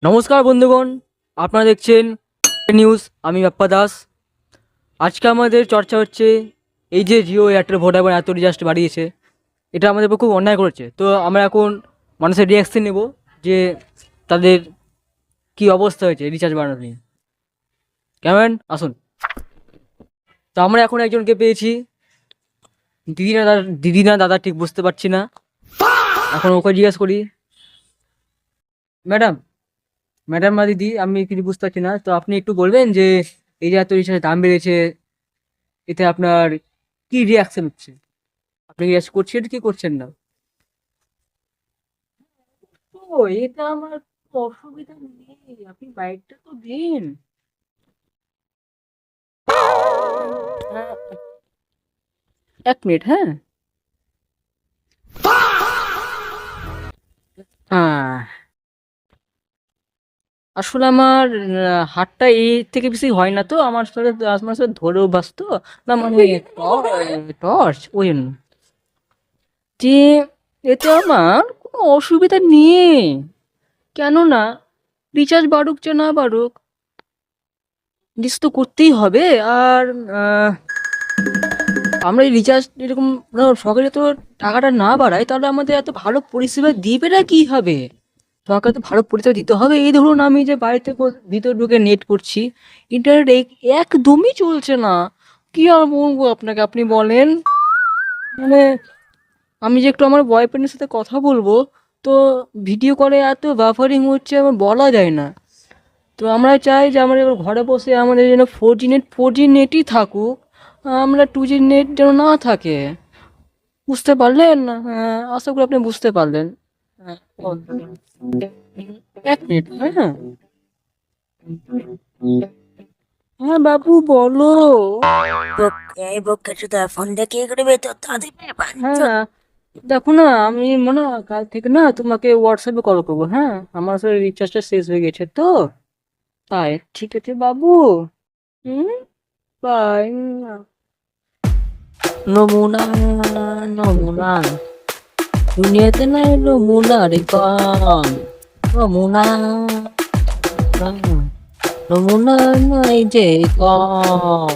নমস্কার বন্ধুগণ, আপনারা দেখছেন নিউজ। আমি বাপ্পা দাস। আজকে আমাদের চর্চা হচ্ছে এই যে জিও এয়ারটেল ভোডাফোন এত রিচার্জ বাড়িয়েছে, এটা আমাদের উপর খুব অন্যায় করেছে। তো আমরা এখন মানুষের রিয়াকশন নেব যে তাদের কি অবস্থা হয়েছে রিচার্জ বাড়ানো নিয়ে। কেমন আসুন। তো আমরা এখন একজনকে পেয়েছি, দিদি না দাদা ঠিক বুঝতে পারছি না। এখন ওকে জিজ্ঞাসা করি। ম্যাডাম ম্যাডাম বা দিদি, আমি কিছু বুঝতে পারছি না। তো আপনি একটু বলবেন যে এই যে এত রিচার্জের দাম বেড়েছে, এতে আপনার কি রিয়াকশন হচ্ছে? আপনি রিয়াক্ট করছেন কি করছেন না? তো এটা আমার কোনো অসুবিধা নেই, আপনি বাইকটা তো দিন। হ্যাঁ, 1 মিনিট। হ্যাঁ, আসলে আমার হাতটা এই থেকে বেশি হয় না, তো আমার সাথে ধরে অভ্যাস তো। না মানে টর্চ ওই জন্য যে এতে আমার কোনো অসুবিধা নেই। কেননা রিচার্জ বাড়ুক যে না বাড়ুক, রিচার্জ তো করতেই হবে। আর আহ, আমরা এই রিচার্জ এরকম সরকারি তো টাকাটা না বাড়ায়, তাহলে আমাদের এত ভালো পরিষেবা দিবে না কি হবে? সরকার তো ভালো পরিষেবা দিতে হবে। এই ধরুন আমি যে বাড়িতে ভিতর ঢুকে নেট করছি, ইন্টারনেট একদমই চলছে না। কি আর বলবো আপনাকে, আপনি বলেন। মানে আমি যে একটু আমার বয়ফ্রেন্ডের সাথে কথা বলবো, তো ভিডিও কলে এত বাফারিং হচ্ছে আমার বলা যায় না। তো আমরা চাই যে আমরা এবার ঘরে বসে আমাদের যেন 4G নেটই থাকুক, আমরা 2G নেট যেন না থাকে। বুঝতে পারলেন? হ্যাঁ, আশা করি আপনি বুঝতে পারলেন। হ্যাঁ, 1 মিনিট। হ্যাঁ, হ্যাঁ বাবু বলো। এই বক্কাচোদা ফোনটা কে করবে তো তাদের ব্যাপার। হ্যাঁ, দেখো না, আমি মনে হয় কাল থেকে না তোমাকে হোয়াটসঅ্যাপে কল করবো। হ্যাঁ, আমার আসলে রিচার্জটা শেষ হয়ে গেছে তো, তাই। ঠিক আছে বাবু। হুম, বাই। নমুনা, নমুনা, দুনিয়াতে নাই নমুনা রে কম। নমুনা, নমুনা নাই যে কম।